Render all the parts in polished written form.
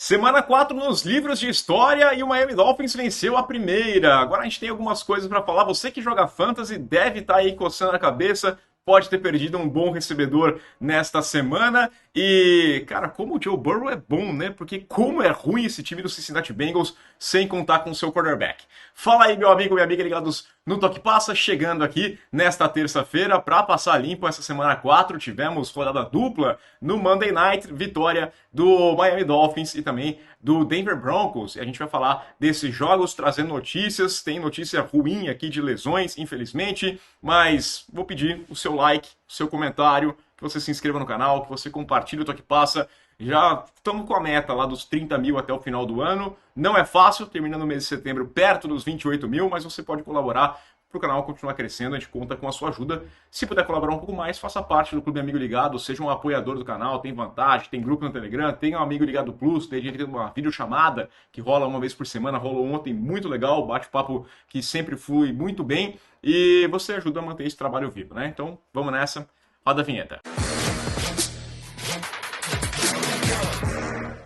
Semana 4 nos livros de história e o Miami Dolphins venceu a primeira. Agora a gente tem algumas coisas para falar. Você que joga fantasy deve estar aí coçando a cabeça, pode ter perdido um bom recebedor nesta semana. E, cara, como o Joe Burrow é bom, né? Porque como é ruim esse time do Cincinnati Bengals sem contar com o seu quarterback. Fala aí, meu amigo, minha amiga ligados no Toque Passa, chegando aqui nesta terça-feira para passar limpo essa semana 4. Tivemos rodada dupla no Monday Night, vitória do Miami Dolphins e também do Denver Broncos. E a gente vai falar desses jogos, trazendo notícias. Tem notícia ruim aqui de lesões, infelizmente, mas vou pedir o seu like, o seu comentário, que você se inscreva no canal, que você compartilhe o Toque Passa. Já estamos com a meta lá dos 30 mil até o final do ano. Não é fácil, terminando o mês de setembro perto dos 28 mil, mas você pode colaborar para o canal continuar crescendo. A gente conta com a sua ajuda. Se puder colaborar um pouco mais, faça parte do Clube Amigo Ligado, seja um apoiador do canal, tem vantagem, tem grupo no Telegram, tem um Amigo Ligado Plus, tem gente que tem uma videochamada que rola uma vez por semana, rolou ontem, muito legal, bate-papo que sempre flui muito bem e você ajuda a manter esse trabalho vivo, né? Então, vamos nessa, roda a vinheta.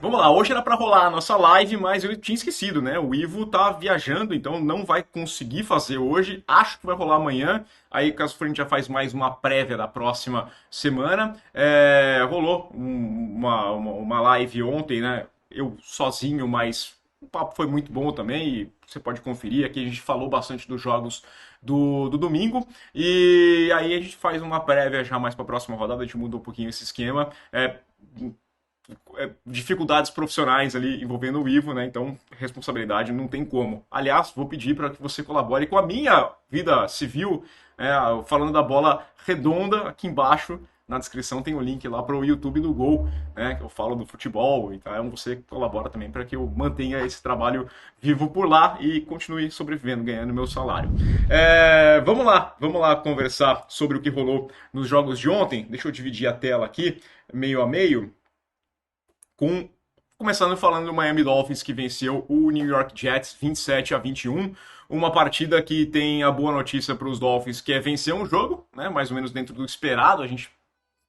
Vamos lá, hoje era para rolar a nossa live, mas eu tinha esquecido, né? O Ivo tá viajando, então não vai conseguir fazer hoje. Acho que vai rolar amanhã. Aí, caso for, a gente já faz mais uma prévia da próxima semana. Rolou uma live ontem, né? Eu sozinho, mas o papo foi muito bom também. E você pode conferir. Aqui a gente falou bastante dos jogos do domingo. E aí a gente faz uma prévia já mais para a próxima rodada. A gente muda um pouquinho esse esquema. Dificuldades profissionais ali envolvendo o Ivo, né? Então, responsabilidade não tem como. Aliás, vou pedir para que você colabore com a minha vida civil, falando da bola redonda aqui embaixo. Na descrição tem o link lá para o YouTube do Gol, né? Que eu falo do futebol, então você colabora também para que eu mantenha esse trabalho vivo por lá e continue sobrevivendo, ganhando meu salário. Vamos lá conversar sobre o que rolou nos jogos de ontem. Deixa eu dividir a tela aqui, meio a meio. Começando falando do Miami Dolphins, que venceu o New York Jets 27-21. Uma partida que tem a boa notícia para os Dolphins, que é vencer um jogo, né, mais ou menos dentro do esperado. A gente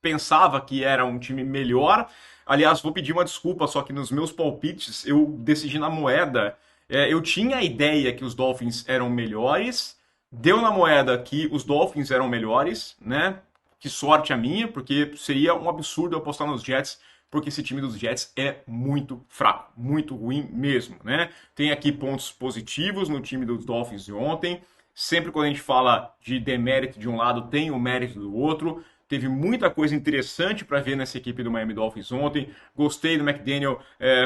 pensava que era um time melhor. Aliás, vou pedir uma desculpa, só que nos meus palpites eu decidi na moeda. Eu tinha a ideia que os Dolphins eram melhores, deu na moeda que os Dolphins eram melhores, né? Que sorte a minha, porque seria um absurdo eu apostar nos Jets, porque esse time dos Jets é muito fraco, muito ruim mesmo, né? Tem aqui pontos positivos no time dos Dolphins de ontem. Sempre quando a gente fala de demérito de um lado, tem o mérito do outro. Teve muita coisa interessante para ver nessa equipe do Miami Dolphins ontem. Gostei do McDaniel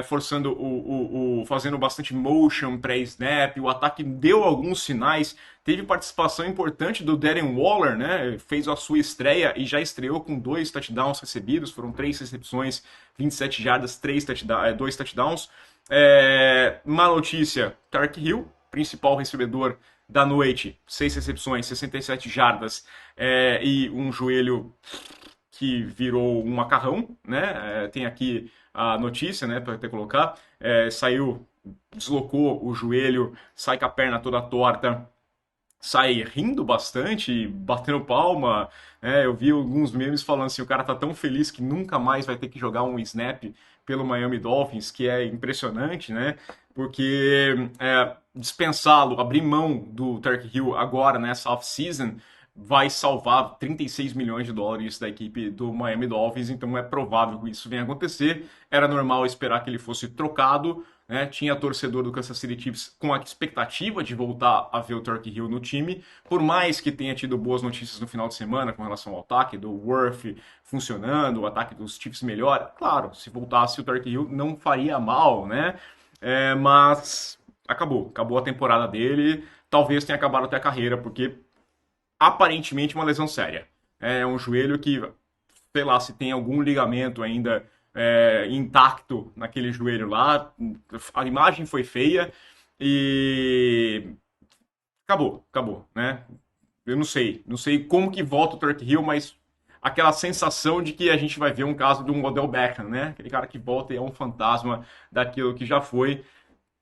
forçando fazendo bastante motion pré-snap. O ataque deu alguns sinais. Teve participação importante do Darren Waller, né? Fez a sua estreia e já estreou com 2 touchdowns recebidos. Foram 3 recepções, 27 jardas, 2 touchdowns. Má notícia, Tark Hill, principal recebedor da noite, 6 recepções, 67 jardas e um joelho que virou um macarrão, né? Tem aqui a notícia, né, para até colocar. Deslocou o joelho, sai com a perna toda torta, sai rindo bastante, batendo palma. Eu vi alguns memes falando assim, o cara tá tão feliz que nunca mais vai ter que jogar um snap pelo Miami Dolphins, que é impressionante, né? Porque dispensá-lo, abrir mão do Tark Hill agora nessa off-season vai salvar 36 milhões de dólares da equipe do Miami Dolphins, então é provável que isso venha a acontecer. Era normal esperar que ele fosse trocado, né? Tinha torcedor do Kansas City Chiefs com a expectativa de voltar a ver o Tark Hill no time, por mais que tenha tido boas notícias no final de semana com relação ao ataque, do Worth funcionando, o ataque dos Chiefs melhor. Claro, se voltasse o Tark Hill não faria mal, né? Mas acabou a temporada dele, talvez tenha acabado até a carreira, porque aparentemente uma lesão séria. É um joelho que, sei lá, se tem algum ligamento ainda intacto naquele joelho lá, a imagem foi feia e acabou, né? Eu não sei como que volta o Tark Hill, mas aquela sensação de que a gente vai ver um caso de um Odell Beckham, né? Aquele cara que volta e é um fantasma daquilo que já foi.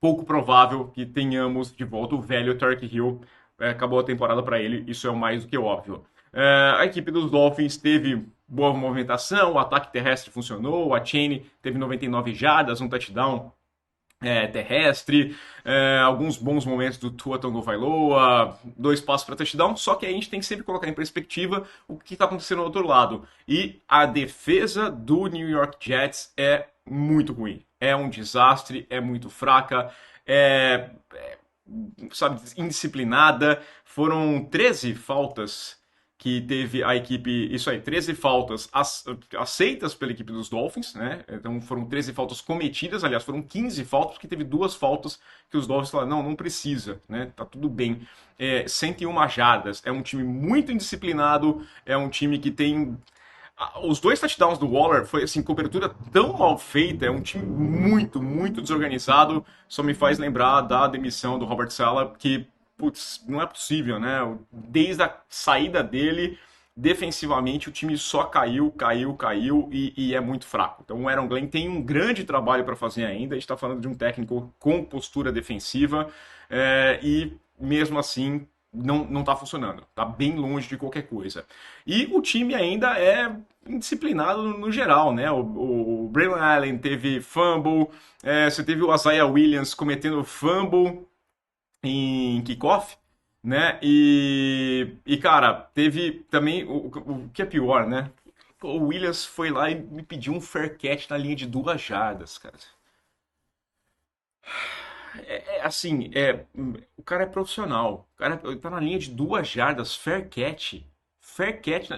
Pouco provável que tenhamos de volta o velho Tark Hill. Acabou a temporada para ele, isso é o mais do que óbvio. A equipe dos Dolphins teve boa movimentação, o ataque terrestre funcionou, a Chain teve 99 jardas, um touchdown terrestre, alguns bons momentos do Tua Tagovailoa, 2 passos para touchdown, só que a gente tem que sempre colocar em perspectiva o que está acontecendo do outro lado. E a defesa do New York Jets é muito ruim. É um desastre, é muito fraca, sabe, indisciplinada. Foram 13 faltas que teve a equipe, isso aí, 13 faltas aceitas pela equipe dos Dolphins, né? Então foram 13 faltas cometidas, aliás, foram 15 faltas, porque teve 2 faltas que os Dolphins falaram, não, não precisa, né? Tá tudo bem. 101 jardas, é um time muito indisciplinado, é um time que tem os 2 touchdowns do Waller foi assim, cobertura tão mal feita, é um time muito, muito desorganizado. Só me faz lembrar da demissão do Robert Saleh, que, putz, não é possível, né? Desde a saída dele, defensivamente, o time só caiu e é muito fraco. Então o Aaron Glenn tem um grande trabalho para fazer ainda. A gente está falando de um técnico com postura defensiva e mesmo assim não tá funcionando. Tá bem longe de qualquer coisa. E o time ainda é indisciplinado no geral, né? O Braylon Allen teve fumble, você teve o Isaiah Williams cometendo fumble em kickoff, né? E cara, teve também o que é pior, né? O Williams foi lá e me pediu um fair catch na linha de 2 jardas, cara. Assim, o cara é profissional. O cara tá na linha de 2 jardas, fair catch. Fair catch.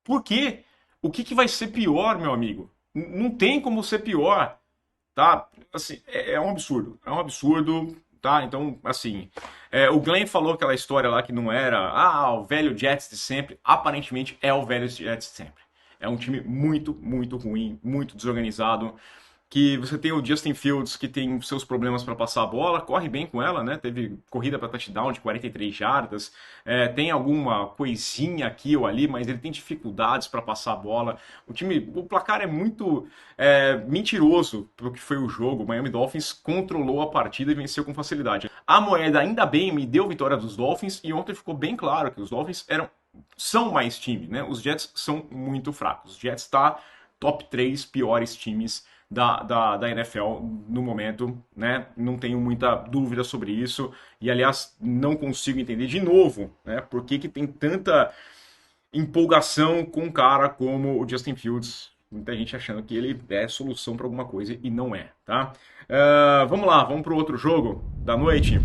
Por quê? O que vai ser pior, meu amigo? Não tem como ser pior, tá? Assim, é um absurdo. É um absurdo, tá? Então, assim, o Glenn falou aquela história lá que não era, o velho Jets de sempre. Aparentemente é o velho Jets de sempre. É um time muito, muito ruim, muito desorganizado, que você tem o Justin Fields, que tem seus problemas para passar a bola, corre bem com ela, né? Teve corrida para touchdown de 43 jardas, tem alguma coisinha aqui ou ali, mas ele tem dificuldades para passar a bola. O placar é muito mentiroso pelo que foi o jogo. O Miami Dolphins controlou a partida e venceu com facilidade. A moeda, ainda bem, me deu vitória dos Dolphins e ontem ficou bem claro que os Dolphins são mais time, né? Os Jets são muito fracos. Os Jets está top 3 piores times da NFL no momento, né? Não tenho muita dúvida sobre isso. E, aliás, não consigo entender de novo, né? Por que tem tanta empolgação com um cara como o Justin Fields. Muita gente achando que ele é solução para alguma coisa e não é, tá? Vamos lá, vamos para o outro jogo da noite,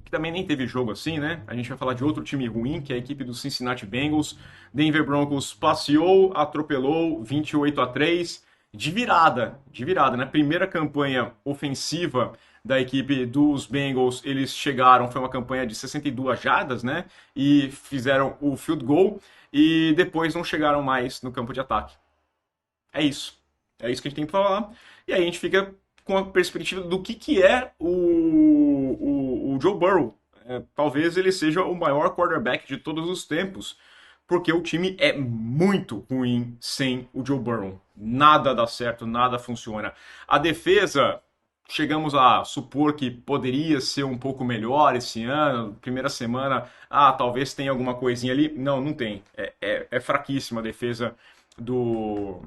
que também nem teve jogo assim, né? A gente vai falar de outro time ruim, que é a equipe do Cincinnati Bengals. Denver Broncos passeou, atropelou 28-3 de virada, né? Primeira campanha ofensiva da equipe dos Bengals, eles chegaram, foi uma campanha de 62 jardas, né? E fizeram o field goal e depois não chegaram mais no campo de ataque. É isso. É isso que a gente tem para falar. E aí a gente fica com a perspectiva do que é o Joe Burrow. Talvez ele seja o maior quarterback de todos os tempos, porque o time é muito ruim sem o Joe Burrow. Nada dá certo, nada funciona. A defesa, chegamos a supor que poderia ser um pouco melhor esse ano. Primeira semana, talvez tenha alguma coisinha ali. Não, não tem. É fraquíssima a defesa do,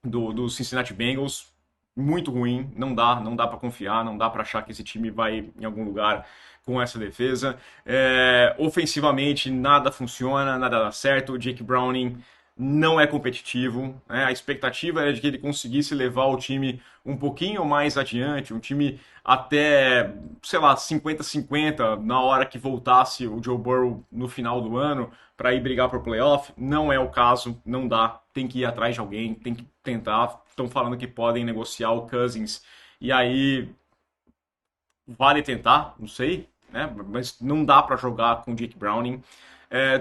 do Cincinnati Bengals. Muito ruim, não dá para confiar, não dá para achar que esse time vai em algum lugar com essa defesa. Ofensivamente, nada funciona, nada dá certo. O Jake Browning não é competitivo, né? A expectativa era de que ele conseguisse levar o time um pouquinho mais adiante, um time até, sei lá, 50-50 na hora que voltasse o Joe Burrow no final do ano para ir brigar por playoff. Não é o caso, não dá. Tem que ir atrás de alguém, tem que tentar. Estão falando que podem negociar o Cousins e aí vale tentar, não sei, né? Mas não dá para jogar com o Jake Browning.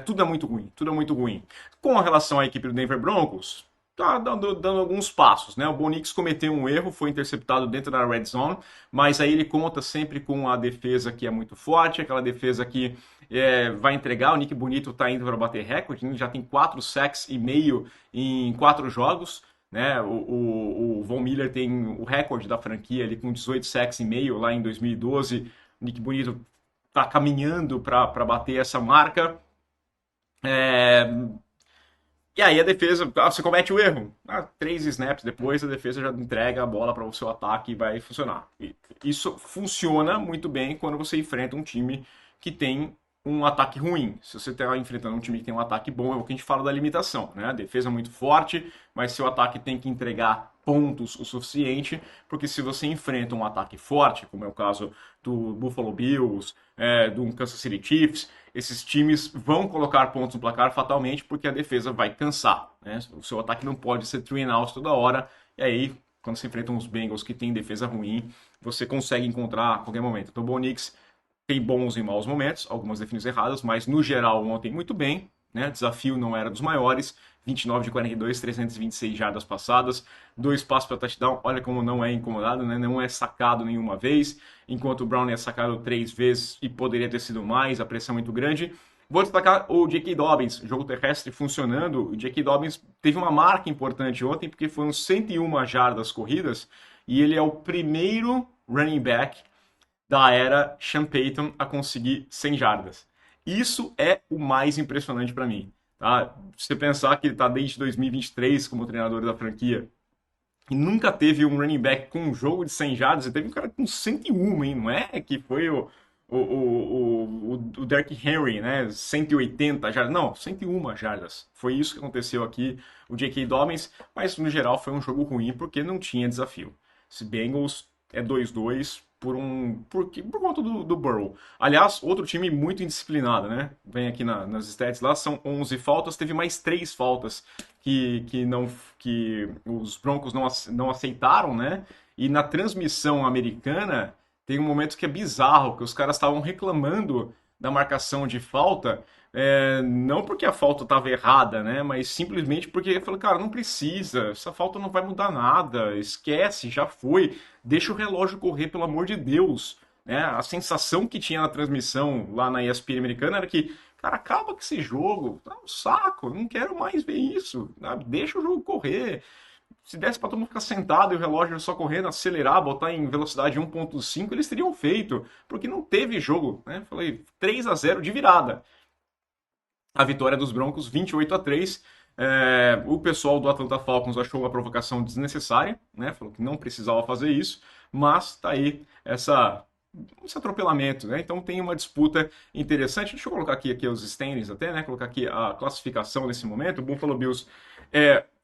Tudo é muito ruim, tudo é muito ruim. Com relação à equipe do Denver Broncos, tá dando alguns passos, né? O Bo Nix cometeu um erro, foi interceptado dentro da red zone, mas aí ele conta sempre com a defesa que é muito forte, aquela defesa que vai entregar. O Nick Bonito está indo para bater recorde, já tem 4 sacks e meio em 4 jogos. Né? O Von Miller tem o recorde da franquia ali com 18 sacks e meio lá em 2012. O Nick Bonito está caminhando para bater essa marca. É, e aí a defesa, você comete o erro. 3 snaps depois a defesa já entrega a bola para o seu ataque e vai funcionar. E isso funciona muito bem quando você enfrenta um time que tem um ataque ruim. Se você está enfrentando um time que tem um ataque bom, é o que a gente fala da limitação, né? A defesa é muito forte, mas seu ataque tem que entregar pontos o suficiente, porque se você enfrenta um ataque forte, como é o caso do Buffalo Bills, do Kansas City Chiefs, esses times vão colocar pontos no placar fatalmente porque a defesa vai cansar. Né? O seu ataque não pode ser three and out toda hora. E aí, quando você enfrenta uns Bengals que têm defesa ruim, você consegue encontrar a qualquer momento. Então, o Bo Nix tem bons e maus momentos, algumas definições erradas, mas no geral ontem muito bem. Né? O desafio não era dos maiores. 29 de 42, 326 jardas passadas, 2 passos para touchdown. Olha como não é incomodado, né? Não é sacado nenhuma vez, enquanto o Brown é sacado 3 vezes e poderia ter sido mais, a pressão é muito grande. Vou destacar o J.K. Dobbins, jogo terrestre funcionando. O J.K. Dobbins teve uma marca importante ontem, porque foram 101 jardas corridas, e ele é o primeiro running back da era Sean Payton a conseguir 100 jardas. Isso é o mais impressionante para mim. Tá? Se você pensar que ele está desde 2023 como treinador da franquia e nunca teve um running back com um jogo de 100 jardas, você teve um cara com 101, hein? Não é que foi o Derrick Henry, né? 180 jardas. Não, 101 jardas. Foi isso que aconteceu aqui, o J.K. Dobbins, mas no geral foi um jogo ruim porque não tinha desafio. Esse Bengals é 2-2 por conta do Burrow. Aliás, outro time muito indisciplinado, né? Vem aqui nas stats lá, são 11 faltas, teve mais 3 faltas que os Broncos não aceitaram, né? E na transmissão americana tem um momento que é bizarro, que os caras estavam reclamando da marcação de falta, não porque a falta estava errada, né? Mas simplesmente porque falou, cara, não precisa, essa falta não vai mudar nada, esquece, já foi, deixa o relógio correr, pelo amor de Deus. Né? A sensação que tinha na transmissão lá na ESPN americana era que, cara, acaba com esse jogo, tá um saco, não quero mais ver isso, sabe? Deixa o jogo correr. Se desse para todo mundo ficar sentado e o relógio só correndo, acelerar, botar em velocidade 1.5, eles teriam feito, porque não teve jogo, né? Falei 3-0 de virada. A vitória dos Broncos 28-3. O pessoal do Atlanta Falcons achou a provocação desnecessária, né? Falou que não precisava fazer isso, mas tá aí esse atropelamento, né? Então tem uma disputa interessante. Deixa eu colocar aqui os standings até, né? Colocar aqui a classificação nesse momento. O Buffalo Bills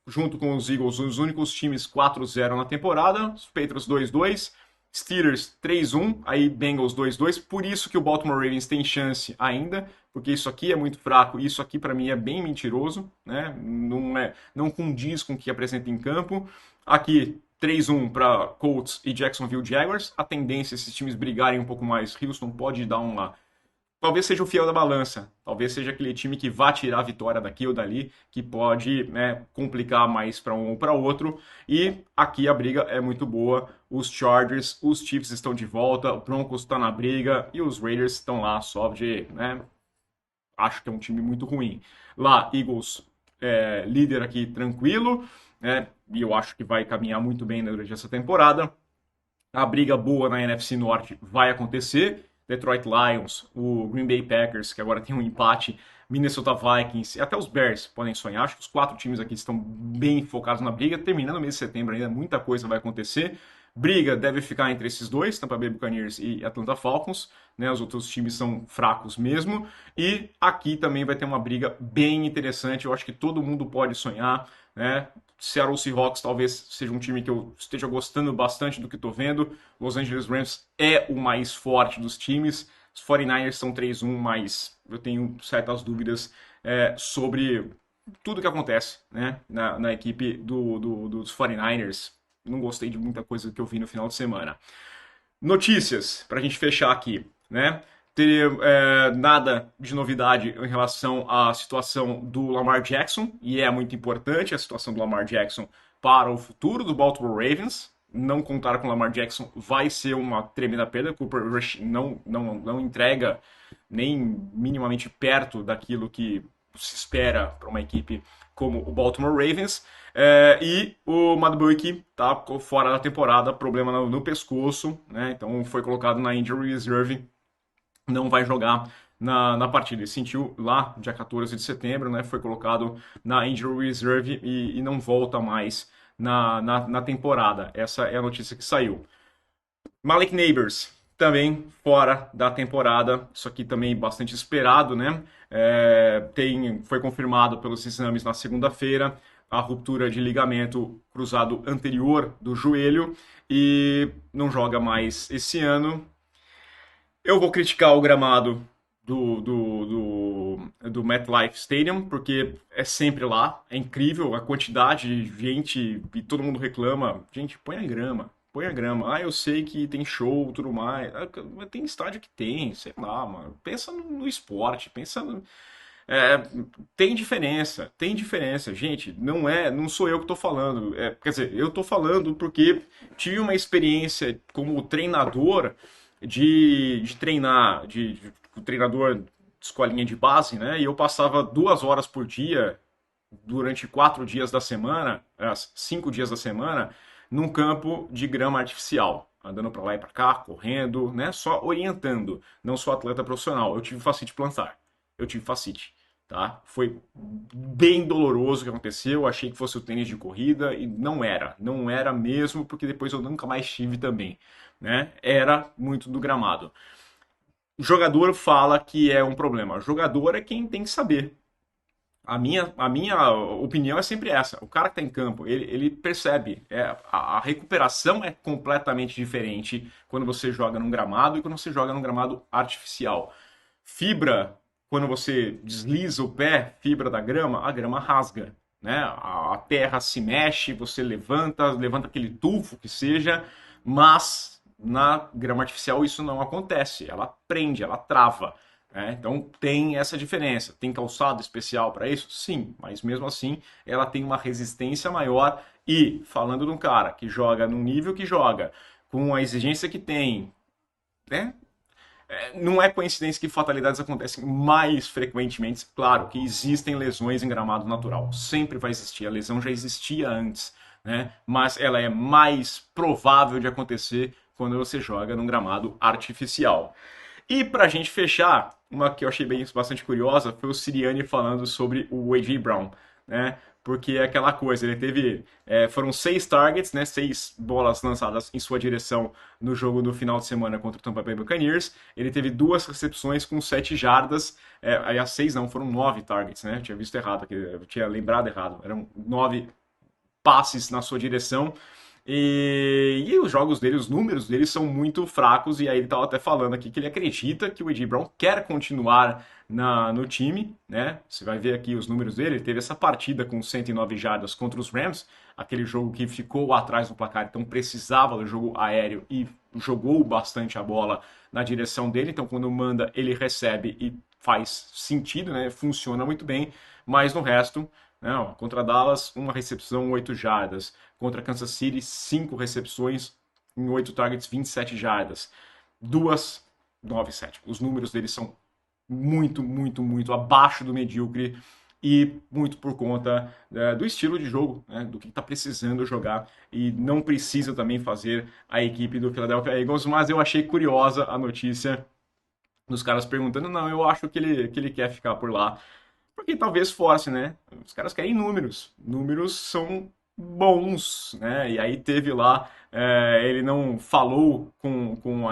junto com os Eagles, os únicos times 4-0 na temporada. Os Patriots 2-2. Steelers 3-1, aí Bengals 2-2, por isso que o Baltimore Ravens tem chance ainda, porque isso aqui é muito fraco, e isso aqui para mim é bem mentiroso, né? Não condiz com o que apresenta em campo. Aqui 3-1 para Colts e Jacksonville Jaguars. A tendência é esses times brigarem um pouco mais. Houston pode dar uma talvez seja o fiel da balança. Talvez seja aquele time que vá tirar a vitória daqui ou dali, que pode, né, complicar mais para um ou para outro. E aqui a briga é muito boa. Os Chargers, os Chiefs estão de volta, o Broncos está na briga e os Raiders estão lá só de, né, acho que é um time muito ruim. Lá, Eagles líder aqui tranquilo, né, e eu acho que vai caminhar muito bem durante essa temporada. A briga boa na NFC Norte vai acontecer. Detroit Lions, o Green Bay Packers, que agora tem um empate, Minnesota Vikings e até os Bears podem sonhar. Acho que os 4 times aqui estão bem focados na briga. Terminando o mês de setembro ainda, muita coisa vai acontecer. Briga deve ficar entre esses dois, Tampa Bay Buccaneers e Atlanta Falcons. Né? Os outros times são fracos mesmo. E aqui também vai ter uma briga bem interessante. Eu acho que todo mundo pode sonhar. Né? Seattle Seahawks talvez seja um time que eu esteja gostando bastante do que estou vendo. Los Angeles Rams é o mais forte dos times. Os 49ers são 3-1, mas eu tenho certas dúvidas sobre tudo que acontece, né, na equipe dos 49ers. Não gostei de muita coisa que eu vi no final de semana. Notícias, para a gente fechar aqui, né? Ter nada de novidade em relação à situação do Lamar Jackson, e é muito importante a situação do Lamar Jackson para o futuro do Baltimore Ravens. Não contar com o Lamar Jackson vai ser uma tremenda perda. Cooper Rush não entrega nem minimamente perto daquilo que se espera para uma equipe como o Baltimore Ravens. E o Madubuike tá fora da temporada, problema no pescoço, né? Então foi colocado na injury reserve, não vai jogar na partida. Ele sentiu lá, dia 14 de setembro, né? Foi colocado na Injury Reserve e não volta mais na temporada. Essa é a notícia que saiu. Malik Neighbors, também fora da temporada. Isso aqui também bastante esperado, né? Foi confirmado pelos exames na segunda-feira a ruptura de ligamento cruzado anterior do joelho e não joga mais esse ano. Eu vou criticar o gramado do MetLife Stadium, porque é sempre lá, é incrível a quantidade de gente e todo mundo reclama. Gente, põe a grama, põe a grama. Ah, eu sei que tem show, tudo mais. Mas tem estádio que tem, sei lá, mano. Pensa no esporte, pensa no, é, tem diferença, gente. Não sou eu que estou falando. Quer dizer, eu estou falando porque tive uma experiência como treinador de treinar, de treinador de escolinha de base, né? E eu passava 2 horas por dia durante 4 dias da semana, 5 dias da semana, num campo de grama artificial, andando para lá e para cá, correndo, né? Só orientando. Não sou atleta profissional. Eu tive fascite plantar. Eu tive fascite. Tá? Foi bem doloroso o que aconteceu. Eu achei que fosse o tênis de corrida e não era. Não era mesmo, porque depois eu nunca mais tive também. Né? Era muito do gramado. O jogador fala que é um problema. O jogador é quem tem que saber. A minha opinião é sempre essa. O cara que está em campo, ele percebe. A recuperação é completamente diferente quando você joga num gramado e quando você joga num gramado artificial. Fibra, quando você desliza o pé, fibra da grama, a grama rasga. Né? A terra se mexe, você levanta aquele tufo que seja, mas na grama artificial isso não acontece. Ela prende, ela trava. Então tem essa diferença. Tem calçado especial para isso? Sim, mas mesmo assim ela tem uma resistência maior. E falando de um cara que joga num nível que joga, com a exigência que tem, né? Não é coincidência que fatalidades acontecem mais frequentemente. Claro que existem lesões em gramado natural, sempre vai existir. A lesão já existia antes, né? Mas ela é mais provável de acontecer quando você joga num gramado artificial. E pra gente fechar, uma que eu achei bastante curiosa foi o Sirianni falando sobre o A.J. Brown, né? Porque é aquela coisa, ele teve. Foram 6 targets, né? 6 bolas lançadas em sua direção no jogo do final de semana contra o Tampa Bay Buccaneers. Ele teve 2 recepções com 7 jardas. Aliás, 6 não, foram 9 targets, né? Eu tinha visto errado aqui, eu tinha lembrado errado. Eram 9 passes na sua direção. E os jogos dele, os números dele são muito fracos, e aí ele estava até falando aqui que ele acredita que o A.J. Brown quer continuar no time, né? Você vai ver aqui os números dele, ele teve essa partida com 109 jardas contra os Rams, aquele jogo que ficou atrás do placar, então precisava do jogo aéreo e jogou bastante a bola na direção dele, então quando manda ele recebe e faz sentido, né? Funciona muito bem, mas no resto, não, contra Dallas, 1 recepção, 8 jardas. Contra Kansas City, 5 recepções em 8 targets, 27 jardas. 2, 9, 7. Os números deles são muito, muito, muito abaixo do medíocre e muito por conta do estilo de jogo, né, do que está precisando jogar e não precisa também fazer a equipe do Philadelphia Eagles, mas eu achei curiosa a notícia dos caras perguntando, não, eu acho que ele quer ficar por lá. Porque talvez fosse, né? Os caras querem números. Números são bons, né? E aí teve lá, ele não falou com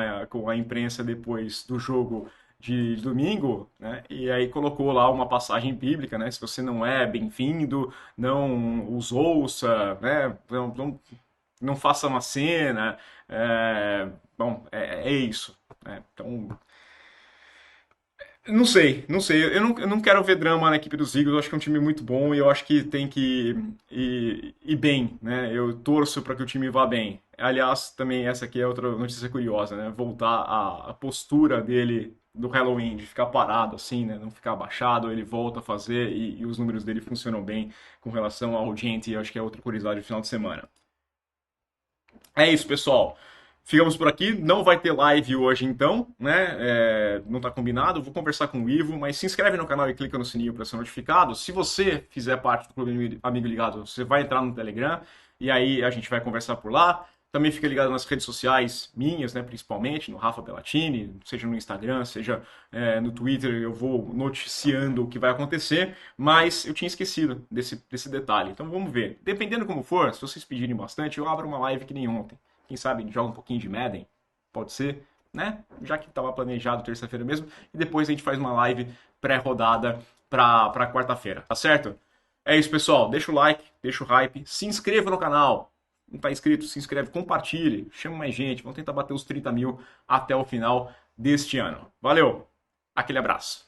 a imprensa depois do jogo de domingo, né? E aí colocou lá uma passagem bíblica, né? Se você não é bem-vindo, não os ouça, né? Não faça uma cena. Bom, é isso. Né? Então, não sei. Eu não quero ver drama na equipe dos Eagles. Eu acho que é um time muito bom e eu acho que tem que ir bem, né? Eu torço para que o time vá bem. Aliás, também essa aqui é outra notícia curiosa, né? Voltar a postura dele do Halloween, de ficar parado assim, né? Não ficar abaixado, ele volta a fazer e os números dele funcionam bem com relação ao Gente. Eu acho que é outra curiosidade do final de semana. É isso, pessoal. Ficamos por aqui. Não vai ter live hoje, então, né? Não está combinado. Vou conversar com o Ivo, mas se inscreve no canal e clica no sininho para ser notificado. Se você fizer parte do Clube Amigo Ligado, você vai entrar no Telegram e aí a gente vai conversar por lá. Também fica ligado nas redes sociais minhas, né, principalmente, no Rafa Bellatini, seja no Instagram, seja no Twitter, eu vou noticiando o que vai acontecer, mas eu tinha esquecido desse detalhe. Então vamos ver. Dependendo como for, se vocês pedirem bastante, eu abro uma live que nem ontem. Quem sabe joga um pouquinho de Madden, pode ser, né? Já que estava planejado terça-feira mesmo, e depois a gente faz uma live pré-rodada para quarta-feira, tá certo? É isso, pessoal. Deixa o like, deixa o hype, se inscreva no canal. Não está inscrito, se inscreve, compartilhe, chama mais gente. Vamos tentar bater os 30 mil até o final deste ano. Valeu, aquele abraço.